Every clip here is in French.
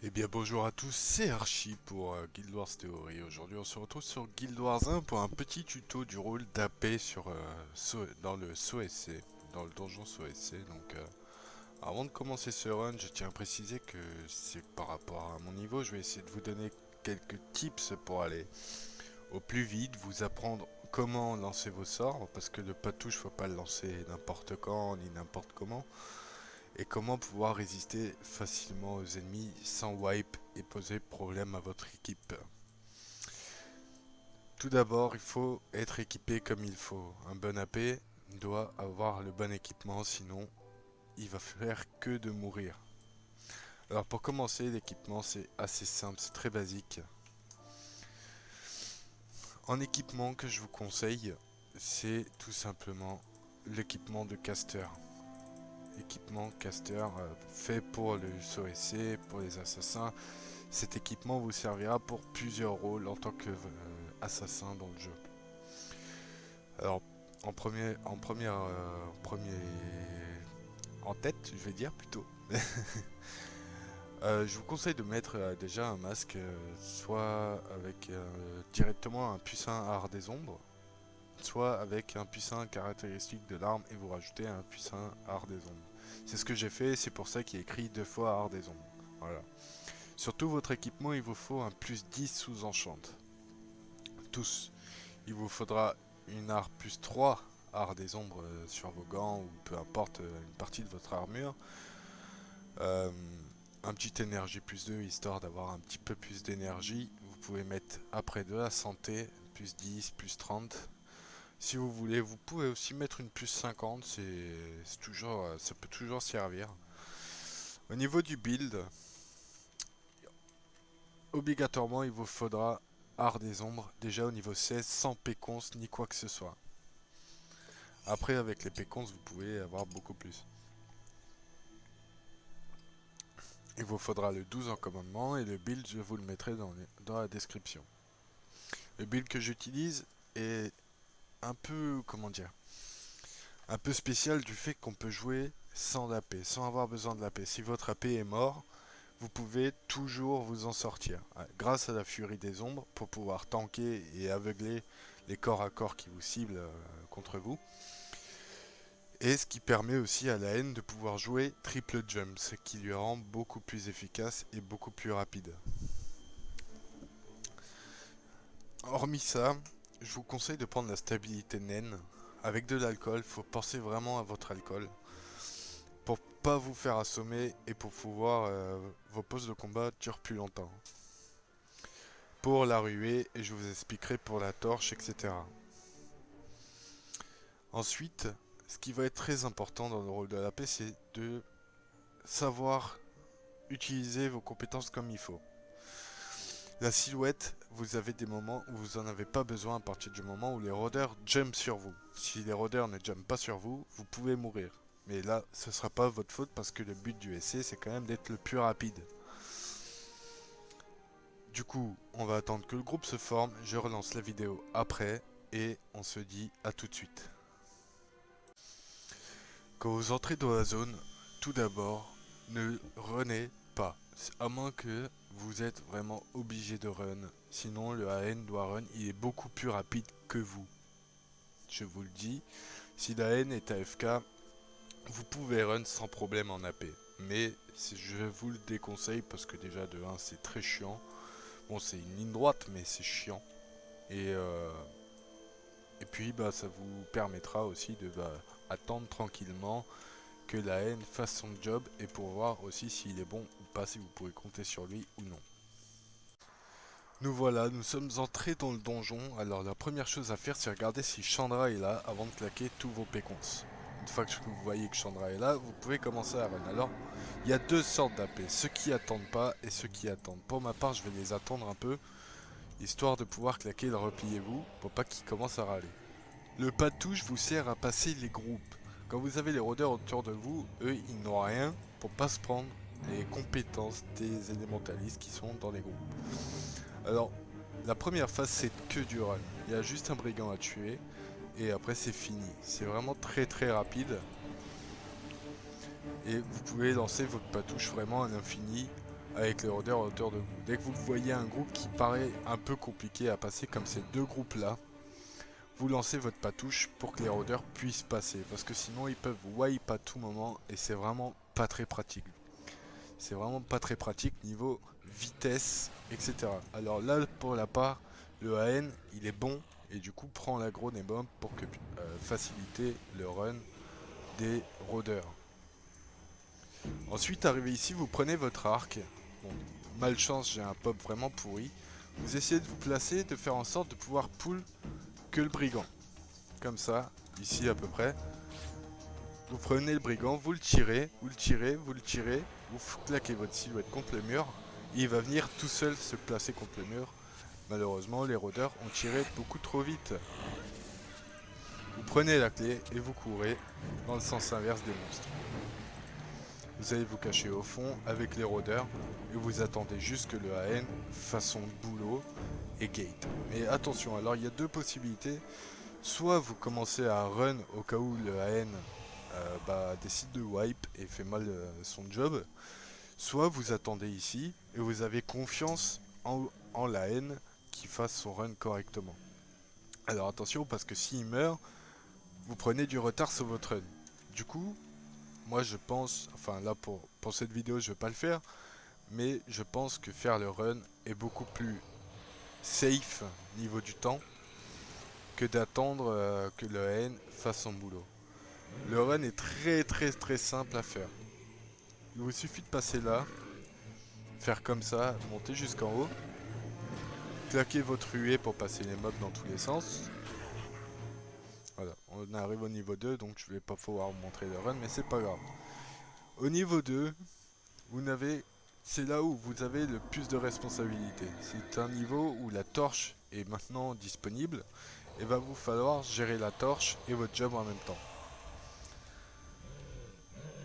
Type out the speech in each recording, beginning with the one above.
Eh bien bonjour à tous, c'est Archie pour Guild Wars Theory. Aujourd'hui on se retrouve sur Guild Wars 1 pour un petit tuto du rôle d'AP dans le SOSC, dans le donjon SOSC. Avant de commencer ce run, je tiens à préciser que c'est par rapport à mon niveau, je vais essayer de vous donner quelques tips pour aller au plus vite, vous apprendre comment lancer vos sorts, parce que le patouche faut pas le lancer n'importe quand ni n'importe comment. Et comment pouvoir résister facilement aux ennemis sans wipe et poser problème à votre équipe. Tout d'abord, il faut être équipé comme il faut. Un bon AP doit avoir le bon équipement, sinon il va faire que de mourir. Alors pour commencer, l'équipement c'est assez simple, c'est très basique. En équipement que je vous conseille, c'est tout simplement l'équipement de caster. Équipement caster fait pour le SOSC, pour les assassins. Cet équipement vous servira pour plusieurs rôles en tant que assassin dans le jeu. Alors, en tête, je vais dire plutôt. Je vous conseille de mettre déjà un masque, soit avec directement un puissant art des ombres, soit avec un puissant caractéristique de l'arme et vous rajoutez un puissant art des ombres. C'est ce que j'ai fait, c'est pour ça qu'il est écrit 2 fois art des ombres. Voilà. Surtout votre équipement, il vous faut un plus 10 sous enchant. Tous. Il vous faudra une art plus 3 art des ombres sur vos gants ou peu importe une partie de votre armure. Euh, un petit énergie plus 2 histoire d'avoir un petit peu plus d'énergie. Vous pouvez mettre après de la santé, plus 10, plus 30. Si vous voulez, vous pouvez aussi mettre une plus 50, c'est toujours, ça peut toujours servir. Au niveau du build, obligatoirement il vous faudra art des ombres, déjà au niveau 16, sans péconce ni quoi que ce soit. Après avec les péconces vous pouvez avoir beaucoup plus. Il vous faudra le 12 en commandement et le build je vous le mettrai dans la description. Le build que j'utilise est un peu, comment dire, un peu spécial du fait qu'on peut jouer sans l'AP, sans avoir besoin de l'AP. Si votre AP est mort, vous pouvez toujours vous en sortir, grâce à la furie des ombres, pour pouvoir tanker et aveugler les corps à corps qui vous ciblent contre vous. Et ce qui permet aussi à la haine de pouvoir jouer triple jump, ce qui lui rend beaucoup plus efficace et beaucoup plus rapide. Hormis ça, je vous conseille de prendre la stabilité naine. Avec de l'alcool, faut penser vraiment à votre alcool. Pour pas vous faire assommer et pour pouvoir vos pauses de combat durent plus longtemps. Pour la ruée, et je vous expliquerai pour la torche, etc. Ensuite, ce qui va être très important dans le rôle de la paix, c'est de savoir utiliser vos compétences comme il faut. La silhouette, vous avez des moments où vous n'en avez pas besoin à partir du moment où les rôdeurs jumpent sur vous. Si les rôdeurs ne jumpent pas sur vous, vous pouvez mourir. Mais là, ce ne sera pas votre faute parce que le but du SC, c'est quand même d'être le plus rapide. Du coup, on va attendre que le groupe se forme, je relance la vidéo après et on se dit à tout de suite. Quand vous entrez dans la zone, tout d'abord, ne runnez pas. À moins que vous êtes vraiment obligé de run. Sinon, le AN doit run, il est beaucoup plus rapide que vous. Je vous le dis, si la haine est AFK, vous pouvez run sans problème en AP. Mais je vous le déconseille parce que déjà de 1 c'est très chiant. Bon, c'est une ligne droite, mais c'est chiant. Et, euh, et puis bah, ça vous permettra aussi de attendre tranquillement que la haine fasse son job et pour voir aussi s'il est bon ou pas, si vous pouvez compter sur lui ou non. Nous voilà, nous sommes entrés dans le donjon. Alors la première chose à faire, c'est regarder si Chandra est là avant de claquer tous vos péconces. Une fois que vous voyez que Chandra est là, vous pouvez commencer à run. Alors, il y a deux sortes d'AP, ceux qui attendent pas et ceux qui attendent. Pour ma part, je vais les attendre un peu, histoire de pouvoir claquer le repliez-vous, pour pas qu'ils commencent à râler. Le pas de touche vous sert à passer les groupes. Quand vous avez les rôdeurs autour de vous, eux, ils n'ont rien pour pas se prendre les compétences des élémentalistes qui sont dans les groupes. Alors, la première phase, c'est que du run. Il y a juste un brigand à tuer, et après c'est fini. C'est vraiment très très rapide. Et vous pouvez lancer votre patouche vraiment à l'infini. avec les rôdeurs autour de vous. Dès que vous voyez un groupe qui paraît un peu compliqué à passer, comme ces deux groupes là, vous lancez votre patouche pour que les rôdeurs puissent passer, parce que sinon ils peuvent wipe à tout moment et c'est vraiment pas très pratique. C'est vraiment pas très pratique niveau vitesse, etc. Alors là, pour la part, le AN, il est bon et du coup prend l'aggro des mobs pour que faciliter le run des rôdeurs. Ensuite, arrivé ici, vous prenez votre arc. Bon, malchance, j'ai un pop vraiment pourri. Vous essayez de vous placer, de faire en sorte de pouvoir pull que le brigand. Comme ça, ici à peu près. Vous prenez le brigand, vous le tirez, vous le tirez, vous le tirez, vous claquez votre silhouette contre le mur, et il va venir tout seul se placer contre le mur. Malheureusement, les rôdeurs ont tiré beaucoup trop vite. Vous prenez la clé et vous courez dans le sens inverse des monstres. Vous allez vous cacher au fond avec les rôdeurs et vous attendez juste que le AN fasse son boulot et gate. Mais attention, alors il y a deux possibilités. Soit vous commencez à run au cas où le AN décide de wipe et fait mal son job, soit vous attendez ici et vous avez confiance en la haine qui fasse son run correctement. Alors attention, parce que s'il meurt, vous prenez du retard sur votre run. Du coup, moi je pense, enfin là pour cette vidéo je vais pas le faire, mais je pense que faire le run est beaucoup plus safe niveau du temps que d'attendre que le AN fasse son boulot. Le run est très simple à faire. Il vous suffit de passer là, faire comme ça, monter jusqu'en haut, claquer votre huée pour passer les mobs dans tous les sens. Voilà, on arrive au niveau 2, donc je vais pas pouvoir vous montrer le run, mais c'est pas grave. Au niveau 2, c'est là où vous avez le plus de responsabilité. C'est un niveau où la torche est maintenant disponible, et va vous falloir gérer la torche et votre job en même temps.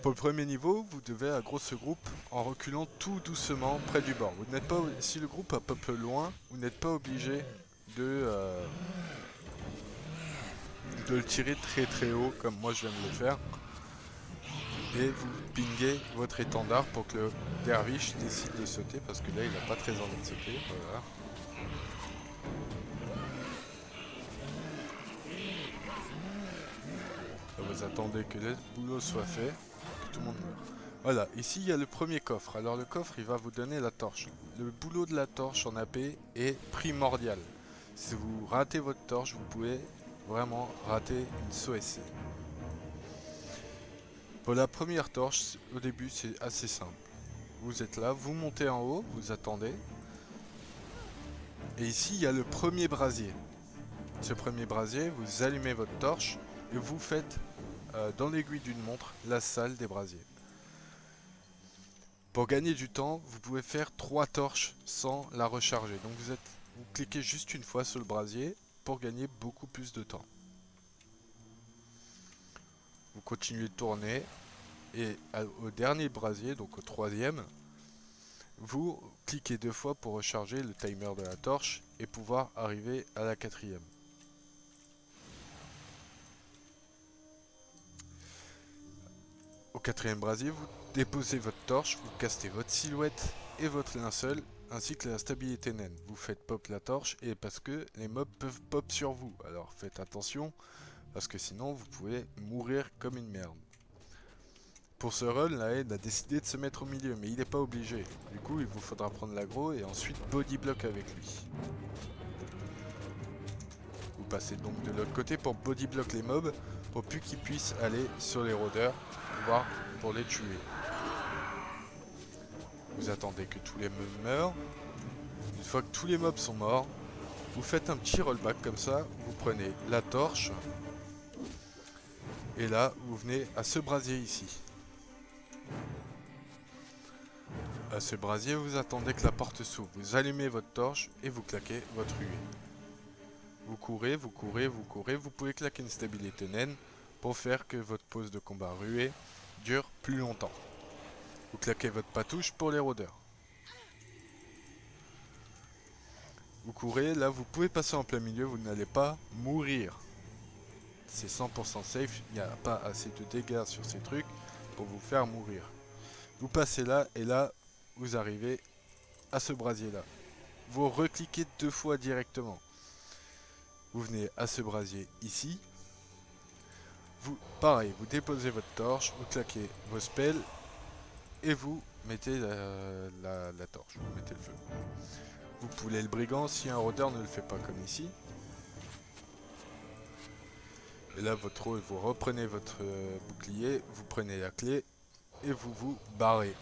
Pour le premier niveau, vous devez aggro ce groupe en reculant tout doucement près du bord. Vous n'êtes pas, si le groupe a pop loin, vous n'êtes pas obligé de le tirer très haut comme moi je viens de le faire. Et vous pinguez votre étendard pour que le derviche décide de sauter parce que là il n'a pas très envie de sauter. Voilà. Là, vous attendez que le boulot soit fait, que tout le monde meure. Voilà, ici il y a le premier coffre. Alors le coffre il va vous donner la torche. Le boulot de la torche en AP est primordial. Si vous ratez votre torche, vous pouvez vraiment rater une SOSC. Pour la première torche, au début c'est assez simple. Vous êtes là, vous montez en haut, vous attendez. Et ici il y a le premier brasier. Ce premier brasier, vous allumez votre torche et vous faites dans l'aiguille d'une montre la salle des brasiers. Pour gagner du temps, vous pouvez faire 3 torches sans la recharger. Donc vous cliquez juste une fois sur le brasier pour gagner beaucoup plus de temps. Vous continuez de tourner et au dernier brasier, donc au troisième, vous cliquez 2 fois pour recharger le timer de la torche et pouvoir arriver à la quatrième. Au quatrième brasier, vous déposez votre torche, vous castez votre silhouette et votre linceul, ainsi que la stabilité naine. Vous faites pop la torche, et parce que les mobs peuvent pop sur vous. Alors faites attention, parce que sinon vous pouvez mourir comme une merde. Pour ce run, la haine a décidé de se mettre au milieu, mais il n'est pas obligé. Du coup, il vous faudra prendre l'aggro et ensuite body block avec lui. Vous passez donc de l'autre côté pour body block les mobs, pour plus qu'ils puissent aller sur les rôdeurs, voire pour les tuer. Vous attendez que tous les mobs meurent. Une fois que tous les mobs sont morts, vous faites un petit rollback comme ça, vous prenez la torche, et là, vous venez à ce brasier ici. À ce brasier, vous attendez que la porte s'ouvre. Vous allumez votre torche et vous claquez votre huée. Vous courez, vous courez, vous courez. Vous pouvez claquer une stabilité naine pour faire que votre pause de combat ruée dure plus longtemps. Vous claquez votre patouche pour les rôdeurs. Vous courez, là vous pouvez passer en plein milieu, vous n'allez pas mourir. C'est 100% safe, il n'y a pas assez de dégâts sur ces trucs pour vous faire mourir. Vous passez là et là vous arrivez à ce brasier là. Vous recliquez 2 fois directement. Vous venez à ce brasier ici. Vous, pareil, vous déposez votre torche, vous claquez vos spells et vous mettez la torche, vous mettez le feu. Vous poulez le brigand si un rôdeur ne le fait pas comme ici. Et là, vous reprenez votre bouclier, vous prenez la clé et vous vous barrez.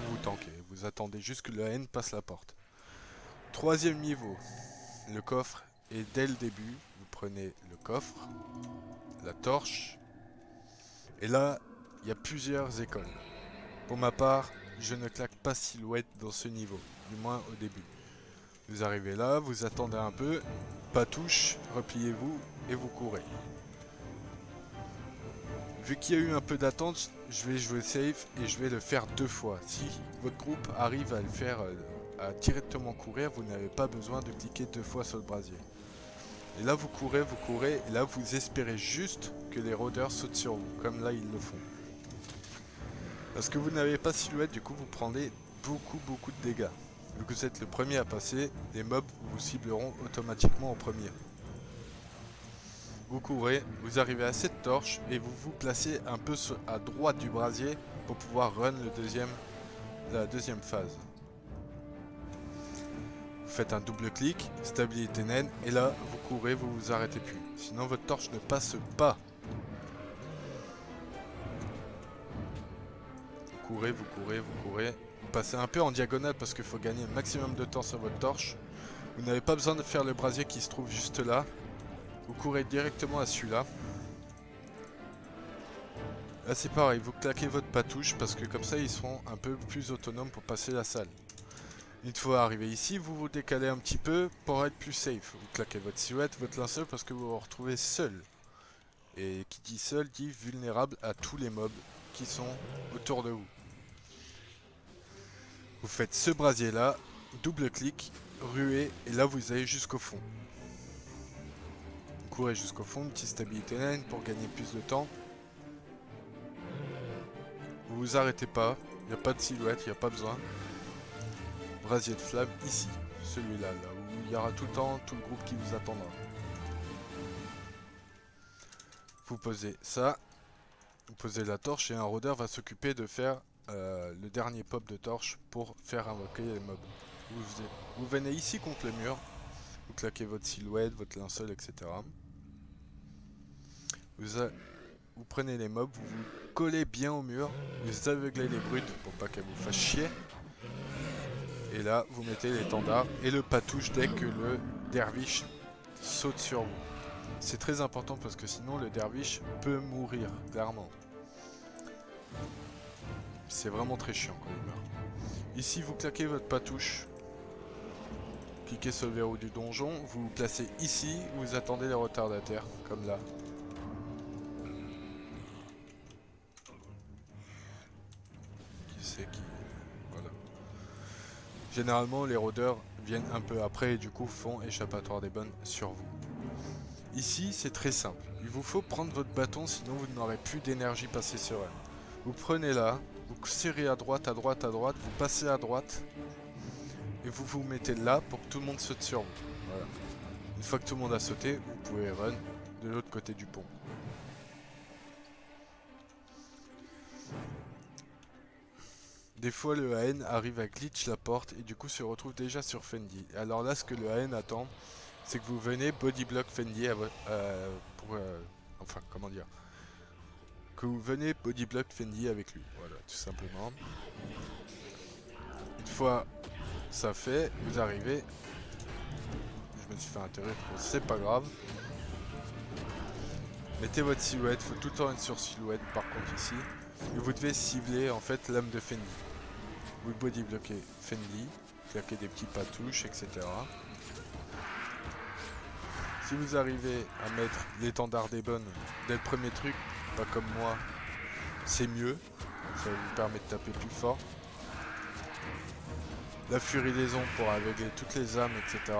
Vous tankez, vous attendez juste que la haine passe la porte. 3e niveau, le coffre. Et dès le début, vous prenez le coffre, la torche. Et là, il y a plusieurs écoles. Pour ma part, je ne claque pas silhouette dans ce niveau, du moins au début. Vous arrivez là, vous attendez un peu, pas touche, repliez-vous et vous courez. Vu qu'il y a eu un peu d'attente, je vais jouer safe et je vais le faire 2 fois. Si votre groupe arrive à le faire, à directement courir, vous n'avez pas besoin de cliquer 2 fois sur le brasier. Et là vous courez, et là vous espérez juste que les rôdeurs sautent sur vous, comme là ils le font. Parce que vous n'avez pas silhouette, du coup vous prenez beaucoup de dégâts. Vu que vous êtes le premier à passer, les mobs vous cibleront automatiquement en premier. Vous courez, vous arrivez à cette torche et vous vous placez un peu à droite du brasier pour pouvoir run la deuxième phase. Vous faites un double clic, stabilité naine, et là vous courez, vous vous arrêtez plus. Sinon votre torche ne passe pas. Vous courez. Vous passez un peu en diagonale parce qu'il faut gagner un maximum de temps sur votre torche. Vous n'avez pas besoin de faire le brasier qui se trouve juste là. Vous courez directement à celui-là. Là c'est pareil, vous claquez votre patouche parce que comme ça ils seront un peu plus autonomes pour passer la salle. Une fois arrivé ici, vous vous décalez un petit peu pour être plus safe. Vous claquez votre silhouette, votre linceul parce que vous vous retrouvez seul. Et qui dit seul dit vulnérable à tous les mobs qui sont autour de vous. Vous faites ce brasier là, double clic, ruée, et là vous allez jusqu'au fond. Vous courez jusqu'au fond, une petite stabilité naine pour gagner plus de temps. Vous vous arrêtez pas, il n'y a pas de silhouette, il n'y a pas besoin. Brasier de flamme ici, celui-là, là où il y aura tout le temps tout le groupe qui vous attendra. Vous posez ça, vous posez la torche et un rôdeur va s'occuper de faire le dernier pop de torche pour faire invoquer les mobs. Vous venez ici contre le mur, vous claquez votre silhouette, votre linceul, etc. Vous prenez les mobs, vous vous collez bien au mur, vous aveuglez les brutes pour pas qu'elles vous fassent chier. Et là, vous mettez l'étendard et le patouche dès que le derviche saute sur vous. C'est très important parce que sinon le derviche peut mourir, clairement. C'est vraiment très chiant quand il meurt. Ici, vous claquez votre patouche. Cliquez sur le verrou du donjon, vous vous placez ici, vous attendez les retardataires, comme là. Qui c'est qui... Voilà. Généralement, les rôdeurs viennent un peu après et du coup font échappatoire des bonnes sur vous. Ici, c'est très simple. Il vous faut prendre votre bâton, sinon vous n'aurez plus d'énergie passée sur elle. Vous prenez là, vous serrez à droite, vous passez à droite. Et vous vous mettez là pour que tout le monde saute sur vous. Voilà. Une fois que tout le monde a sauté, vous pouvez run de l'autre côté du pont. Des fois le AN arrive à glitch la porte et du coup se retrouve déjà sur Fendi. Alors là ce que le AN attend, c'est que vous venez bodyblock Fendi enfin comment dire, que vous venez bodyblock Fendi avec lui. Voilà, tout simplement. Une fois ça fait, vous arrivez. Je me suis fait interrompre, c'est pas grave. Mettez votre silhouette, faut tout le temps être sur silhouette par contre ici. Et vous devez cibler en fait l'âme de Fendi. Vous bodybloquez Fendi, claquez des petits patouches, etc. Si vous arrivez à mettre l'étendard des bonnes dès le premier truc, pas comme moi, c'est mieux. Ça vous permet de taper plus fort. La furie des ombres pour aveugler toutes les âmes, etc.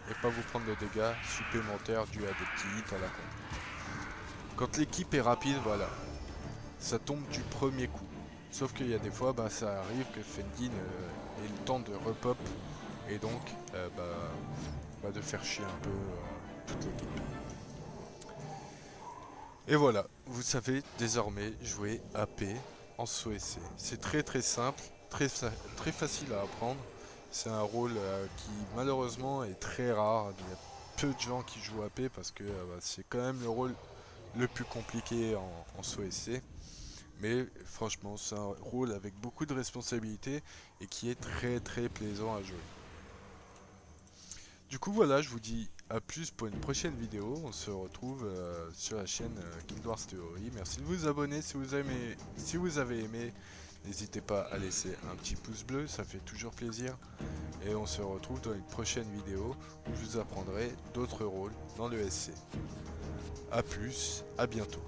Et pas vous prendre de dégâts supplémentaires dus à des petits hits à la con. Quand l'équipe est rapide, voilà. Ça tombe du premier coup. Sauf qu'il y a des fois, ça arrive que Fendin ait le temps de repop et donc de faire chier un peu toute l'équipe. Et voilà, vous savez désormais jouer AP en SOSC. C'est très simple, très facile à apprendre. C'est un rôle qui malheureusement est très rare. Il y a peu de gens qui jouent AP parce que c'est quand même le rôle le plus compliqué en SOSC. Mais franchement, c'est un rôle avec beaucoup de responsabilités et qui est très plaisant à jouer. Du coup voilà, je vous dis à plus pour une prochaine vidéo. On se retrouve sur la chaîne Guild Wars Theory. Merci de vous abonner si vous avez aimé. N'hésitez pas à laisser un petit pouce bleu, ça fait toujours plaisir. Et on se retrouve dans une prochaine vidéo où je vous apprendrai d'autres rôles dans le SC. A plus, à bientôt.